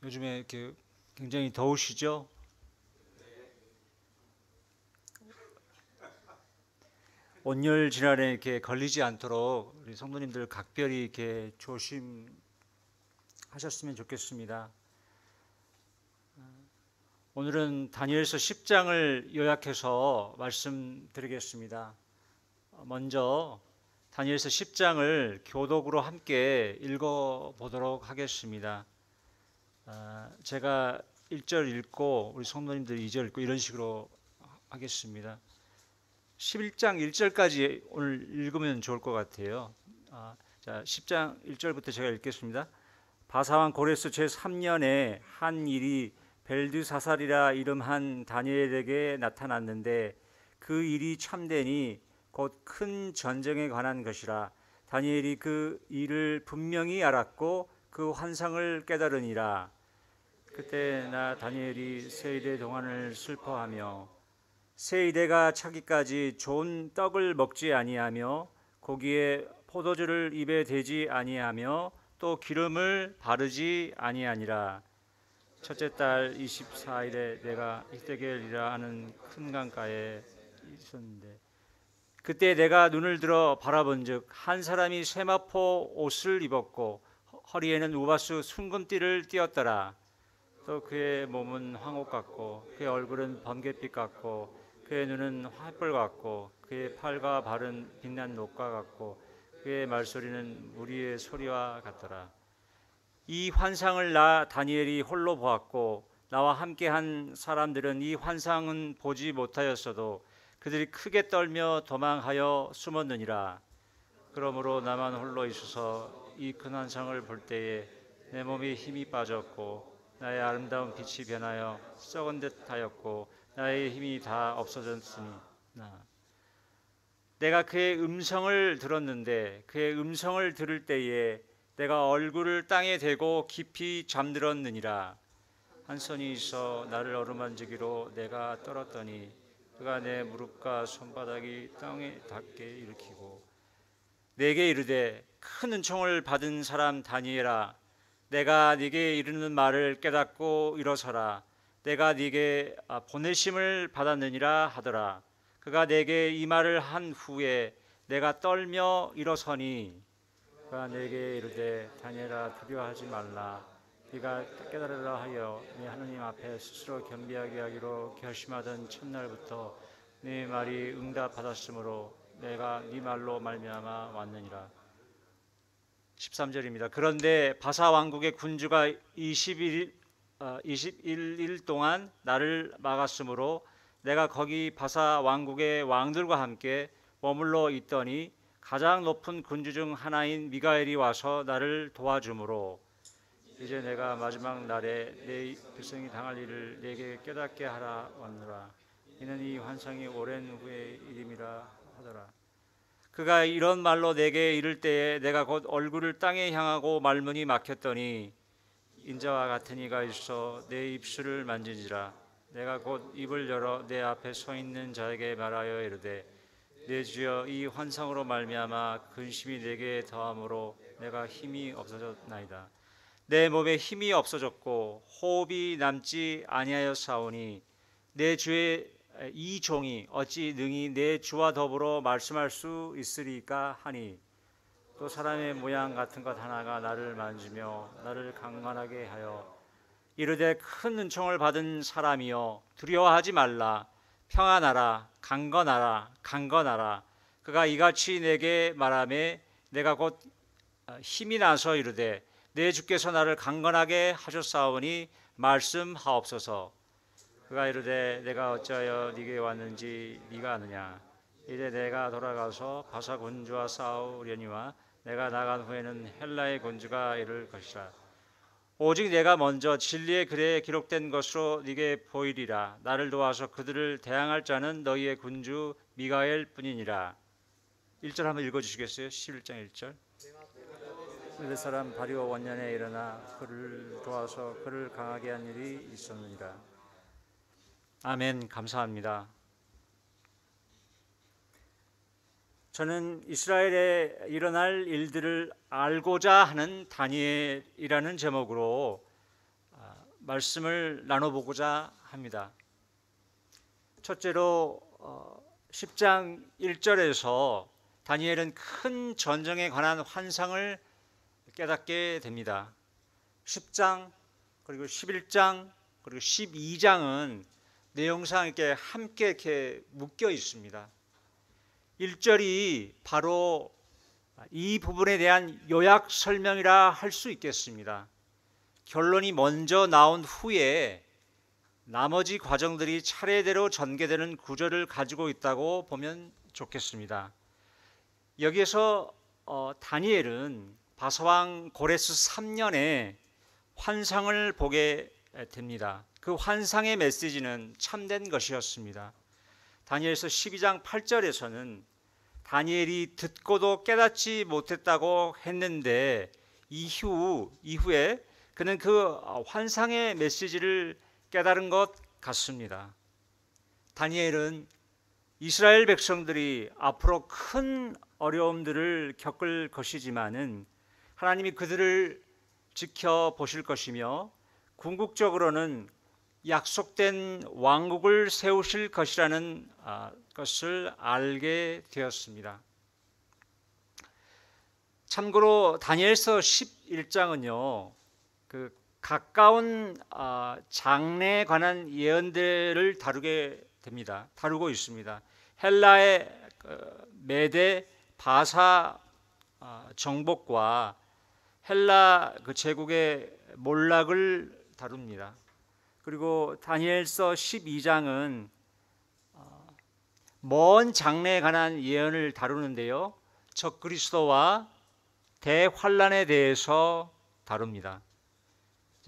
요즘에 이렇게 굉장히 더우시죠? 온열 질환에 이렇게 걸리지 않도록 우리 성도님들 각별히 이렇게 조심하셨으면 좋겠습니다. 오늘은 다니엘서 10장을 요약해서 말씀드리겠습니다. 먼저 다니엘서 10장을 교독으로 함께 읽어 보도록 하겠습니다. 제가 1절 읽고 우리 성도님들 2절 읽고 이런 식으로 하겠습니다. 11장 1절까지 오늘 읽으면 좋을 것 같아요. 자, 10장 1절부터 제가 읽겠습니다. 바사왕 고레스 제3년에 한 일이 벨드사살이라 이름한 다니엘에게 나타났는데 그 일이 참되니 곧 큰 전쟁에 관한 것이라. 다니엘이 그 일을 분명히 알았고 그 환상을 깨달으니라. 그때 나 다니엘이 세일의 동안을 슬퍼하며 새 이래가 차기까지 좋은 떡을 먹지 아니하며 고기에 포도주를 입에 대지 아니하며 또 기름을 바르지 아니하니라. 첫째 달 24일에 내가 히데겔이라 하는 큰 강가에 있었는데 그때 내가 눈을 들어 바라본즉 한 사람이 세마포 옷을 입었고 허리에는 우바스 순금띠를 띠었더라. 또 그의 몸은 황옥 같고 그의 얼굴은 번갯빛 같고 그의 눈은 화불 같고 그의 팔과 발은 빛난 녹과 같고 그의 말소리는 무리의 소리와 같더라. 이 환상을 나 다니엘이 홀로 보았고 나와 함께한 사람들은 이 환상은 보지 못하였어도 그들이 크게 떨며 도망하여 숨었느니라. 그러므로 나만 홀로 있어서 이 큰 환상을 볼 때에 내 몸에 힘이 빠졌고 나의 아름다운 빛이 변하여 썩은 듯 하였고 나의 힘이 다 없어졌으니 내가 그의 음성을 들었는데 그의 음성을 들을 때에 내가 얼굴을 땅에 대고 깊이 잠들었느니라. 한 손이 있어 나를 어루만지기로 내가 떨었더니 그가 내 무릎과 손바닥이 땅에 닿게 일으키고 내게 이르되 큰 은총을 받은 사람 다니엘아, 내가 네게 이르는 말을 깨닫고 일어서라. 내가 네게 보내심을 받았느니라 하더라. 그가 내게 이 말을 한 후에 내가 떨며 일어서니 그가 내게 이르되 다니엘아 두려워하지 말라. 네가 깨달으라 하여 네 하느님 앞에 스스로 겸비하게 하기로 결심하던 첫날부터 네 말이 응답받았으므로 내가 네 말로 말미암아 왔느니라. 13절입니다. 그런데 바사 왕국의 군주가 21일 동안 나를 막았으므로 내가 거기 바사 왕국의 왕들과 함께 머물러 있더니 가장 높은 군주 중 하나인 미가엘이 와서 나를 도와주므로 이제 내가 마지막 날에 내 백성이 당할 일을 내게 깨닫게 하라 왔노라. 이는 이 환상이 오랜 후의 일임이라 하더라. 그가 이런 말로 내게 이를 때에 내가 곧 얼굴을 땅에 향하고 말문이 막혔더니 인자와 같은 이가 있어 내 입술을 만지니라. 내가 곧 입을 열어 내 앞에 서 있는 자에게 말하여 이르되 내 주여 이 환상으로 말미암아 근심이 내게 더함으로 내가 힘이 없어졌나이다. 내 몸에 힘이 없어졌고 호흡이 남지 아니하였사오니 내 주의 이 종이 어찌 능히 내 주와 더불어 말씀할 수 있으리까 하니 또 사람의 모양 같은 것 하나가 나를 만지며 나를 강건하게 하여 이르되 큰 은총을 받은 사람이여 두려워하지 말라. 평안하라. 강건하라. 강건하라. 그가 이같이 내게 말하매 내가 곧 힘이 나서 이르되 내 주께서 나를 강건하게 하셨사오니 말씀하옵소서. 그가 이르되 내가 어찌하여 네게 왔는지 네가 아느냐. 이제 내가 돌아가서 바사 군주와 싸우려니와 내가 나간 후에는 헬라의 군주가 이를 것이라. 오직 내가 먼저 진리의 글에 기록된 것으로 네게 보이리라. 나를 도와서 그들을 대항할 자는 너희의 군주 미가엘 뿐이니라. 1절 한번 읽어주시겠어요? 11장 1절. 그 사람 다리오 원년에 일어나 그를 도와서 그를 강하게 한 일이 있었느니라. 아멘. 감사합니다. 저는 이스라엘에 일어날 일들을 알고자 하는 다니엘이라는 제목으로 말씀을 나눠보고자 합니다. 첫째로 10장 1절에서 다니엘은 큰 전쟁에 관한 환상을 깨닫게 됩니다. 10장 그리고 11장 그리고 12장은 내용상 이렇게 함께 이렇게 묶여 있습니다. 1절이 바로 이 부분에 대한 요약 설명이라 할 수 있겠습니다. 결론이 먼저 나온 후에 나머지 과정들이 차례대로 전개되는 구조를 가지고 있다고 보면 좋겠습니다. 여기에서 다니엘은 바사왕 고레스 3년에 환상을 보게 됩니다. 그 환상의 메시지는 참된 것이었습니다. 다니엘서 12장 8절에서는 다니엘이 듣고도 깨닫지 못했다고 했는데 이후에 그는 그 환상의 메시지를 깨달은 것 같습니다. 다니엘은 이스라엘 백성들이 앞으로 큰 어려움들을 겪을 것이지만은 하나님이 그들을 지켜보실 것이며 궁극적으로는 약속된 왕국을 세우실 것이라는 것을 알게 되었습니다. 참고로 다니엘서 11장은요, 그 가까운 장래에 관한 예언들을 다루고 있습니다. 헬라의 메데 바사 정복과 헬라 그 제국의 몰락을 다룹니다. 그리고 다니엘서 12장은 먼 장래에 관한 예언을 다루는데요, 적그리스도와 대환란에 대해서 다룹니다.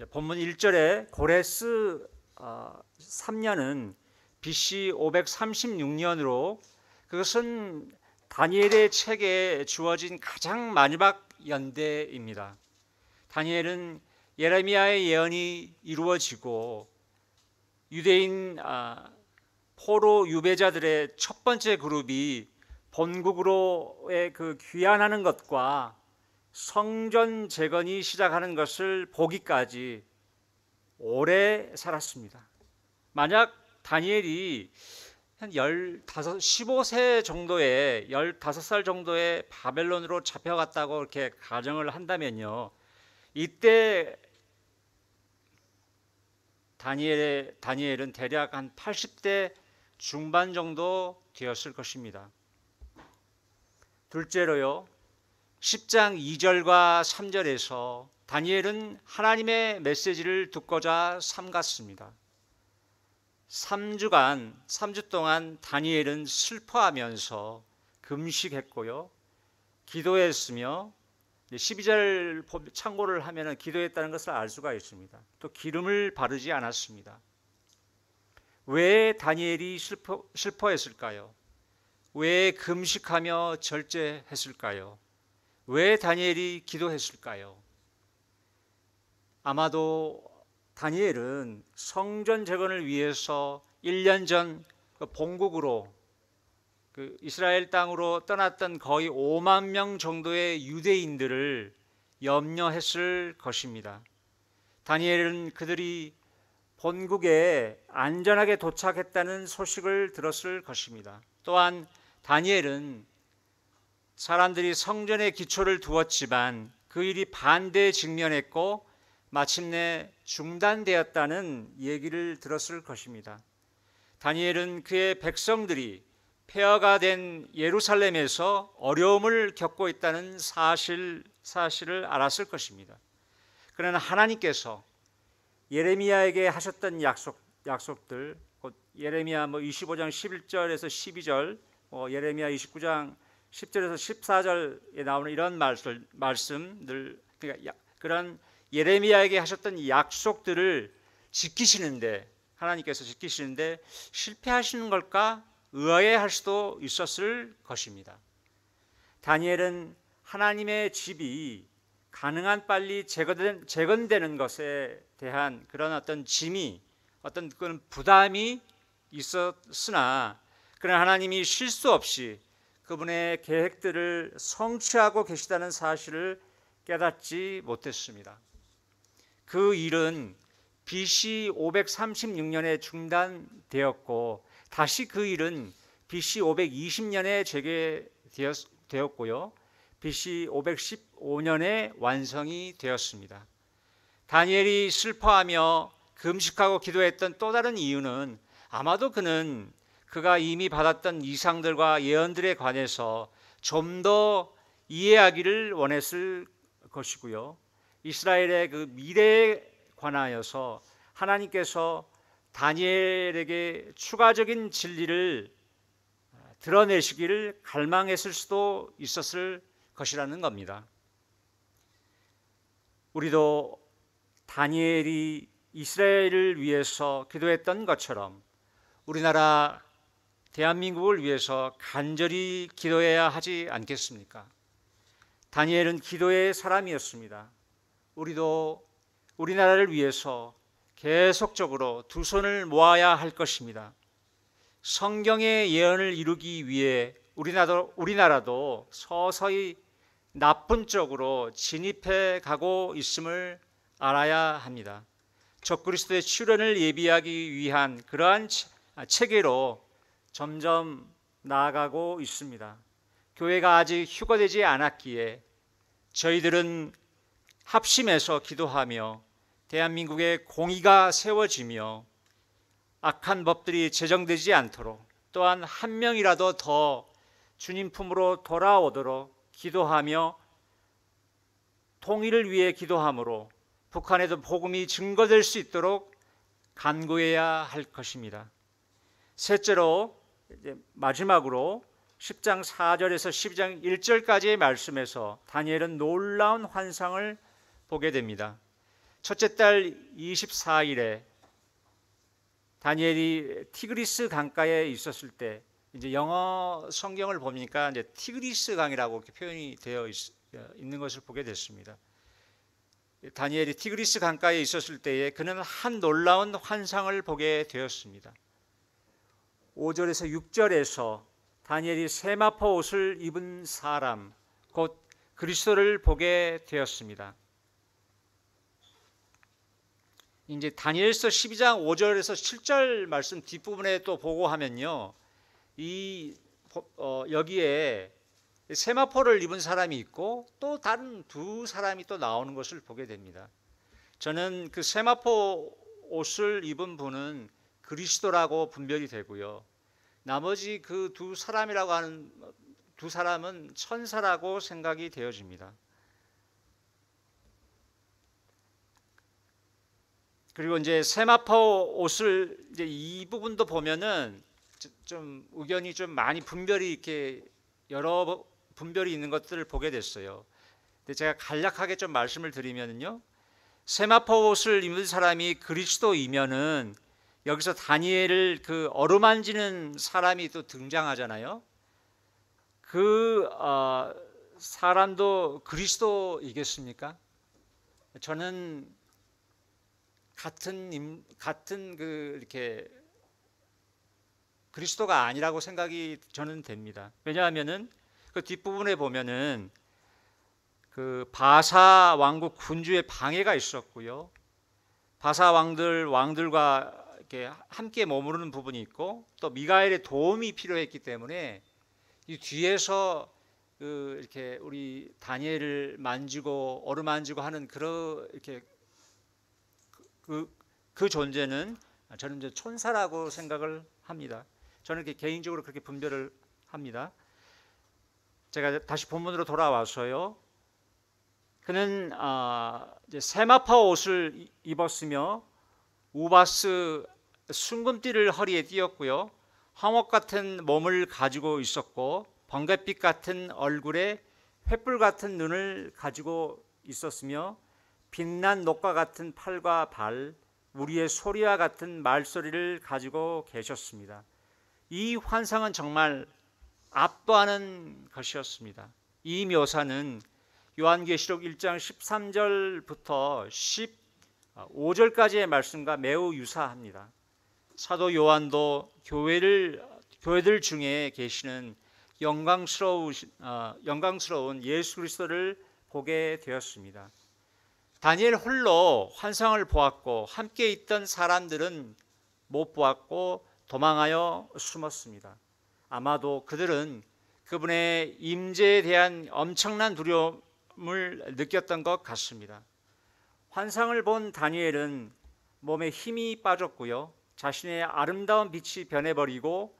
본문 1절에 고레스 3년은 BC 536년으로 그것은 다니엘의 책에 주어진 가장 마지막 연대입니다. 다니엘은 예레미야의 예언이 이루어지고 유대인 포로 유배자들의 첫 번째 그룹이 본국으로의 그 귀환하는 것과 성전 재건이 시작하는 것을 보기까지 오래 살았습니다. 만약 다니엘이 한 15세 정도에 15살 정도에 바벨론으로 잡혀갔다고 이렇게 가정을 한다면요, 이때 다니엘은 대략 한 80대 중반 정도 되었을 것입니다. 둘째로요, 10장 2절과 3절에서 다니엘은 하나님의 메시지를 듣고자 삼갔습니다. 3주 동안 다니엘은 슬퍼하면서 금식했고요, 기도했으며 12절 참고를 하면 기도했다는 것을 알 수가 있습니다. 또 기름을 바르지 않았습니다. 왜 다니엘이 슬퍼했을까요? 왜 금식하며 절제했을까요? 왜 다니엘이 기도했을까요? 아마도 다니엘은 성전 재건을 위해서 1년 전 본국으로 이스라엘 땅으로 떠났던 거의 5만 명 정도의 유대인들을 염려했을 것입니다. 다니엘은 그들이 본국에 안전하게 도착했다는 소식을 들었을 것입니다. 또한 다니엘은 사람들이 성전에 기초를 두었지만 그 일이 반대에 직면했고 마침내 중단되었다는 얘기를 들었을 것입니다. 다니엘은 그의 백성들이 폐허가 된 예루살렘에서 어려움을 겪고 있다는 사실을 알았을 것입니다. 그러나 하나님께서 예레미야에게 하셨던 약속들, 곧 예레미야 25장 11절에서 12절, 예레미야 29장 10절에서 14절에 나오는 이런 말씀들, 그러니까 그런 예레미야에게 하셨던 약속들을 하나님께서 지키시는데 실패하시는 걸까 의아해할 수도 있었을 것입니다. 다니엘은 하나님의 집이 가능한 빨리 재건되는 것에 대한 그런 어떤 짐이, 어떤 그런 부담이 있었으나 그러나 하나님이 실수 없이 그분의 계획들을 성취하고 계시다는 사실을 깨닫지 못했습니다. 그 일은 BC 536년에 중단되었고 다시 그 일은 BC 520년에 재개되었고요. BC 515년에 완성이 되었습니다. 다니엘이 슬퍼하며 금식하고 기도했던 또 다른 이유는 아마도 그가 이미 받았던 이상들과 예언들에 관해서 좀 더 이해하기를 원했을 것이고요. 이스라엘의 그 미래에 관하여서 하나님께서 다니엘에게 추가적인 진리를 드러내시기를 갈망했을 수도 있었을 것이라는 겁니다. 우리도 다니엘이 이스라엘을 위해서 기도했던 것처럼 우리나라 대한민국을 위해서 간절히 기도해야 하지 않겠습니까? 다니엘은 기도의 사람이었습니다. 우리도 우리나라를 위해서 계속적으로 두 손을 모아야 할 것입니다. 성경의 예언을 이루기 위해 우리나라도 서서히 나쁜 쪽으로 진입해 가고 있음을 알아야 합니다. 적그리스도의 출현을 예비하기 위한 그러한 체계로 점점 나아가고 있습니다. 교회가 아직 휴거되지 않았기에 저희들은 합심해서 기도하며 대한민국의 공의가 세워지며 악한 법들이 제정되지 않도록 또한 한 명이라도 더 주님 품으로 돌아오도록 기도하며 통일을 위해 기도함으로 북한에도 복음이 증거될 수 있도록 간구해야 할 것입니다. 셋째로 마지막으로 10장 4절에서 12장 1절까지의 말씀에서 다니엘은 놀라운 환상을 보게 됩니다. 첫째 달 24일에 다니엘이 티그리스 강가에 있었을 때 이제 영어 성경을 보니까 이제 티그리스 강이라고 이렇게 표현이 되어 있는 것을 보게 됐습니다. 다니엘이 티그리스 강가에 있었을 때에 그는 한 놀라운 환상을 보게 되었습니다. 5절에서 6절에서 다니엘이 세마포 옷을 입은 사람 곧 그리스도를 보게 되었습니다. 이제 다니엘서 12장 5절에서 7절 말씀 뒷부분에 또 보고 하면요, 여기에 세마포를 입은 사람이 있고 또 다른 두 사람이 또 나오는 것을 보게 됩니다. 저는 그 세마포 옷을 입은 분은 그리스도라고 분별이 되고요. 나머지 그 두 사람이라고 하는 두 사람은 천사라고 생각이 되어집니다. 그리고 이제 세마포 옷을 이제 이 부분도 보면은 좀 의견이 좀 많이 분별이 이렇게 여러 분별이 있는 것들을 보게 됐어요. 근데 제가 간략하게 좀 말씀을 드리면요, 세마포 옷을 입은 사람이 그리스도이면은 여기서 다니엘을 그 어루만지는 사람이 또 등장하잖아요. 그 사람도 그리스도이겠습니까? 저는 같은 그 이렇게 그리스도가 아니라고 생각이 저는 됩니다. 왜냐하면은 그 뒷부분에 보면은 그 바사 왕국 군주의 방해가 있었고요. 바사 왕들과 이렇게 함께 머무르는 부분이 있고 또 미가엘의 도움이 필요했기 때문에 이 뒤에서 이렇게 우리 다니엘을 만지고 어루만지고 하는 그런 이렇게 그 존재는 저는 이제 천사라고 생각을 합니다. 저는 이렇게 개인적으로 그렇게 분별을 합니다. 제가 다시 본문으로 돌아와서요. 그는 이제 세마포 옷을 입었으며 우바스 순금띠를 허리에 띄었고요. 황옥 같은 몸을 가지고 있었고 번갯빛 같은 얼굴에 횃불 같은 눈을 가지고 있었으며 빛난 녹과 같은 팔과 발, 우리의 소리와 같은 말소리를 가지고 계셨습니다. 이 환상은 정말 압도하는 것이었습니다. 이 묘사는 요한계시록 1장 13절부터 15절까지의 말씀과 매우 유사합니다. 사도 요한도 교회들 중에 계시는 영광스러운 예수 그리스도를 보게 되었습니다. 다니엘 홀로 환상을 보았고 함께 있던 사람들은 못 보았고 도망하여 숨었습니다. 아마도 그들은 그분의 임재에 대한 엄청난 두려움을 느꼈던 것 같습니다. 환상을 본 다니엘은 몸에 힘이 빠졌고요. 자신의 아름다운 빛이 변해버리고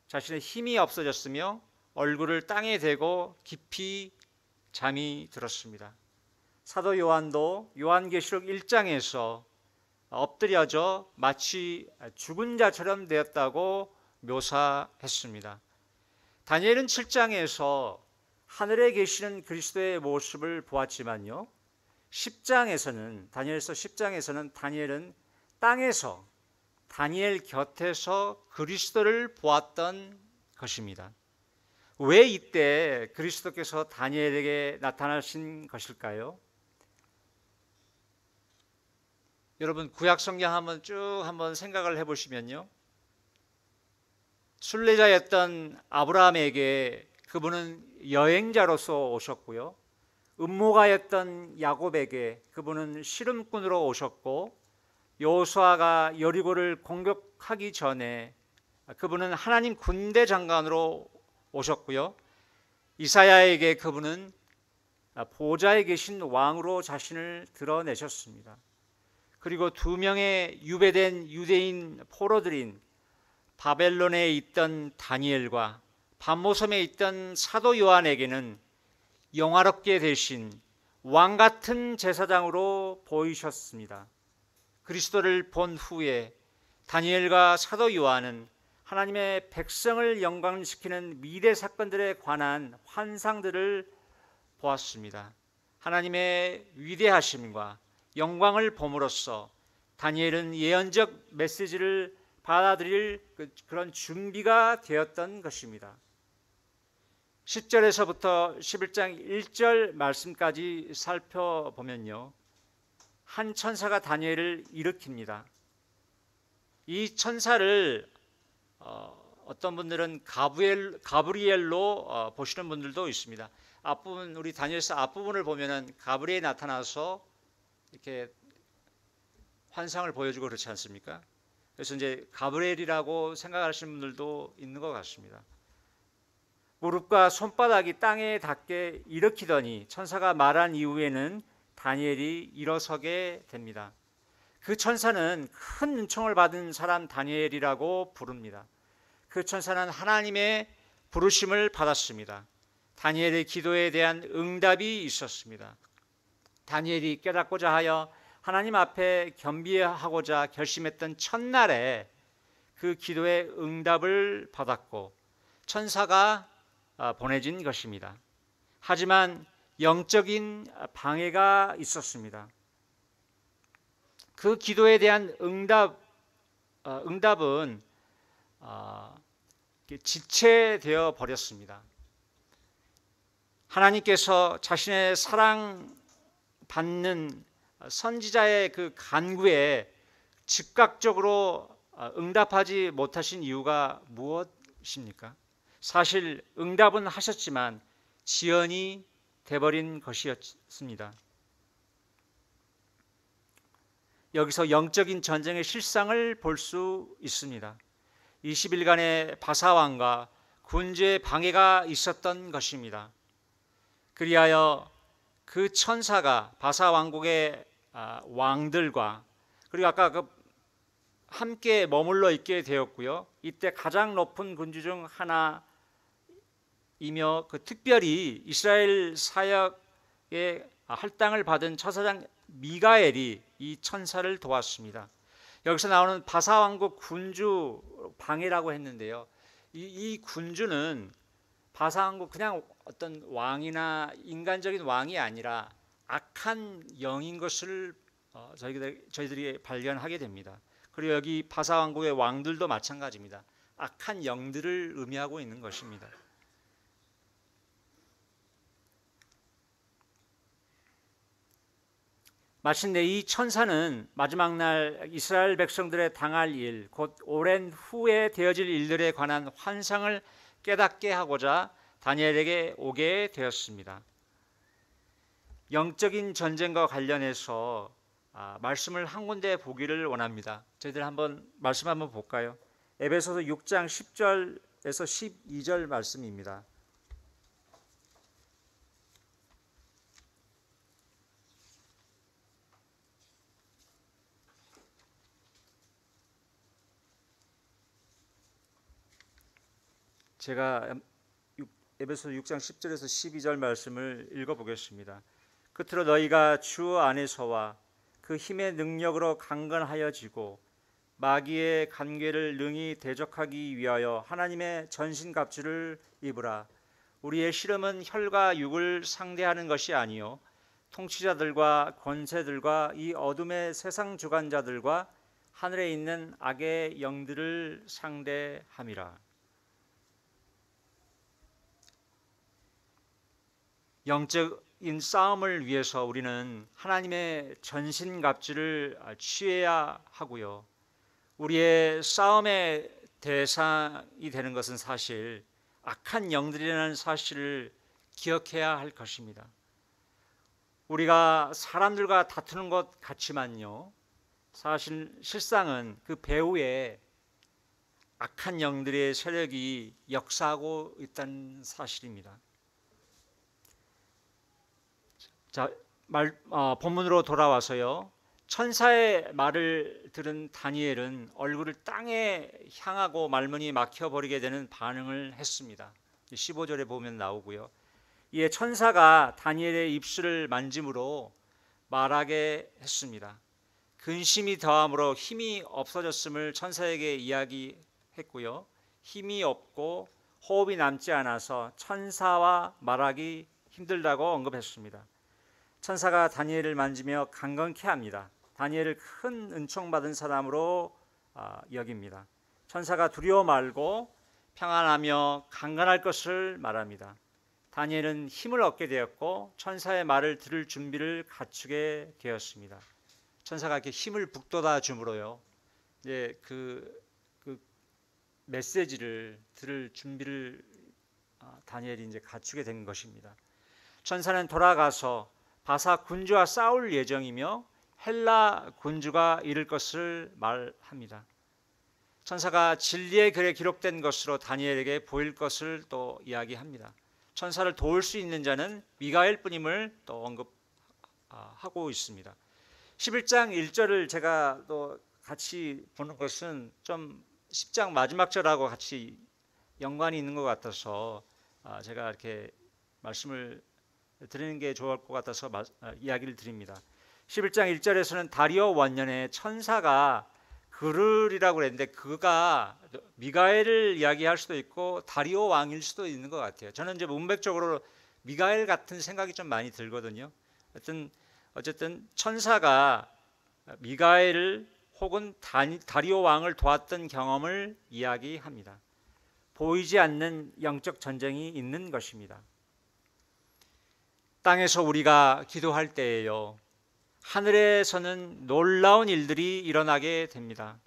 자신의 힘이 없어졌으며 얼굴을 땅에 대고 깊이 잠이 들었습니다. 사도 요한도 요한계시록 1장에서 엎드려져 마치 죽은 자처럼 되었다고 묘사했습니다. 다니엘은 7장에서 하늘에 계시는 그리스도의 모습을 보았지만요, 10장에서는 다니엘서 10장에서는 다니엘은 땅에서 다니엘 곁에서 그리스도를 보았던 것입니다. 왜 이때 그리스도께서 다니엘에게 나타나신 것일까요? 여러분 구약 성경 한번 생각을 해보시면요, 순례자였던 아브라함에게 그분은 여행자로서 오셨고요, 음모가였던 야곱에게 그분은 씨름꾼으로 오셨고, 여호수아가 여리고를 공격하기 전에 그분은 하나님 군대 장관으로 오셨고요, 이사야에게 그분은 보좌에 계신 왕으로 자신을 드러내셨습니다. 그리고 두 명의 유배된 유대인 포로들인 바벨론에 있던 다니엘과 반모섬에 있던 사도 요한에게는 영화롭게 되신 왕 같은 제사장으로 보이셨습니다. 그리스도를 본 후에 다니엘과 사도 요한은 하나님의 백성을 영광시키는 미래 사건들에 관한 환상들을 보았습니다. 하나님의 위대하심과 영광을 봄으로써 다니엘은 예언적 메시지를 받아들일 그런 준비가 되었던 것입니다. 10절에서부터 11장 1절 말씀까지 살펴보면요, 한 천사가 다니엘을 일으킵니다. 이 천사를 어떤 분들은 가브리엘로 보시는 분들도 있습니다. 앞부분, 우리 다니엘서 앞부분을 보면은 가브리엘이 나타나서 이렇게 환상을 보여주고 그렇지 않습니까? 그래서 이제 가브리엘이라고 생각하시는 분들도 있는 것 같습니다. 무릎과 손바닥이 땅에 닿게 일으키더니 천사가 말한 이후에는 다니엘이 일어서게 됩니다. 그 천사는 큰 은총을 받은 사람 다니엘이라고 부릅니다. 그 천사는 하나님의 부르심을 받았습니다. 다니엘의 기도에 대한 응답이 있었습니다. 다니엘이 깨닫고자 하여 하나님 앞에 겸비하고자 결심했던 첫날에 그 기도의 응답을 받았고 천사가 보내진 것입니다. 하지만 영적인 방해가 있었습니다. 그 기도에 대한 응답은 지체되어 버렸습니다. 하나님께서 자신의 사랑받는 선지자의 그 간구에 즉각적으로 응답하지 못하신 이유가 무엇입니까? 사실 응답은 하셨지만 지연이 돼버린 것이었습니다. 여기서 영적인 전쟁의 실상을 볼 수 있습니다. 20일간의 바사왕과 군주의 방해가 있었던 것입니다. 그리하여 그 천사가 바사왕국의 왕들과 그리고 아까 함께 머물러 있게 되었고요. 이때 가장 높은 군주 중 하나이며 특별히 이스라엘 사역의 할당을 받은 처사장 미가엘이 이 천사를 도왔습니다. 여기서 나오는 바사왕국 군주 방해라고 했는데요. 이 군주는 바사왕국 그냥 어떤 왕이나 인간적인 왕이 아니라 악한 영인 것을 저희들이 발견하게 됩니다. 그리고 여기 바사왕국의 왕들도 마찬가지입니다. 악한 영들을 의미하고 있는 것입니다. 마침내 이 천사는 마지막 날 이스라엘 백성들의 당할 일, 곧 오랜 후에 되어질 일들에 관한 환상을 깨닫게 하고자 다니엘에게 오게 되었습니다. 영적인 전쟁과 관련해서 말씀을 한 군데 보기를 원합니다. 저희들 말씀 한번 볼까요? 에베소서 6장 10절에서 12절 말씀입니다. 제가 에베소서 6장 10절에서 12절 말씀을 읽어보겠습니다. 끝으로 너희가 주 안에서와 그 힘의 능력으로 강건하여지고 마귀의 간계를 능히 대적하기 위하여 하나님의 전신갑주를 입으라. 우리의 씨름은 혈과 육을 상대하는 것이 아니요 통치자들과 권세들과 이 어둠의 세상 주관자들과 하늘에 있는 악의 영들을 상대함이라. 영적인 싸움을 위해서 우리는 하나님의 전신갑주를 취해야 하고요. 우리의 싸움의 대상이 되는 것은 사실 악한 영들이라는 사실을 기억해야 할 것입니다. 우리가 사람들과 다투는 것 같지만요, 실상은 그 배후에 악한 영들의 세력이 역사하고 있다는 사실입니다. 자, 본문으로 돌아와서요. 천사의 말을 들은 다니엘은 얼굴을 땅에 향하고 말문이 막혀버리게 되는 반응을 했습니다. 15절에 보면 나오고요. 이에 천사가 다니엘의 입술을 만짐으로 말하게 했습니다. 근심이 더함으로 힘이 없어졌음을 천사에게 이야기했고요. 힘이 없고 호흡이 남지 않아서 천사와 말하기 힘들다고 언급했습니다. 천사가 다니엘을 만지며 강건케 합니다. 다니엘을 큰 은총받은 사람으로 여깁니다. 천사가 두려워 말고 평안하며 강건할 것을 말합니다. 다니엘은 힘을 얻게 되었고 천사의 말을 들을 준비를 갖추게 되었습니다. 천사가 이렇게 힘을 북돋아 줌으로요, 이제 그 메시지를 들을 준비를 다니엘이 이제 갖추게 된 것입니다. 천사는 돌아가서 바사 군주와 싸울 예정이며 헬라 군주가 이를 것을 말합니다. 천사가 진리의 글에 기록된 것으로 다니엘에게 보일 것을 또 이야기합니다. 천사를 도울 수 있는 자는 미가엘 뿐임을 또 언급하고 있습니다. 11장 1절을 제가 또 같이 보는 것은 좀 10장 마지막 절하고 같이 연관이 있는 것 같아서 제가 이렇게 말씀을 드리는 게 좋을 것 같아서 이야기를 드립니다. 11장 1절에서는 다리오 원년에 천사가 그르리라고 그랬는데 그가 미가엘을 이야기할 수도 있고 다리오 왕일 수도 있는 것 같아요. 저는 이제 문맥적으로 미가엘 같은 생각이 좀 많이 들거든요. 어쨌든 천사가 미가엘을 혹은 다리오 왕을 도왔던 경험을 이야기합니다. 보이지 않는 영적 전쟁이 있는 것입니다. 땅에서 우리가 기도할 때에요, 하늘에서는 놀라운 일들이 일어나게 됩니다.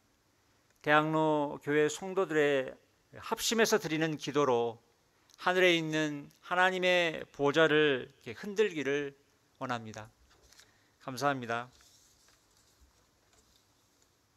대학로 교회 성도들의 합심해서 드리는 기도로 하늘에 있는 하나님의 보좌를 흔들기를 원합니다. 감사합니다.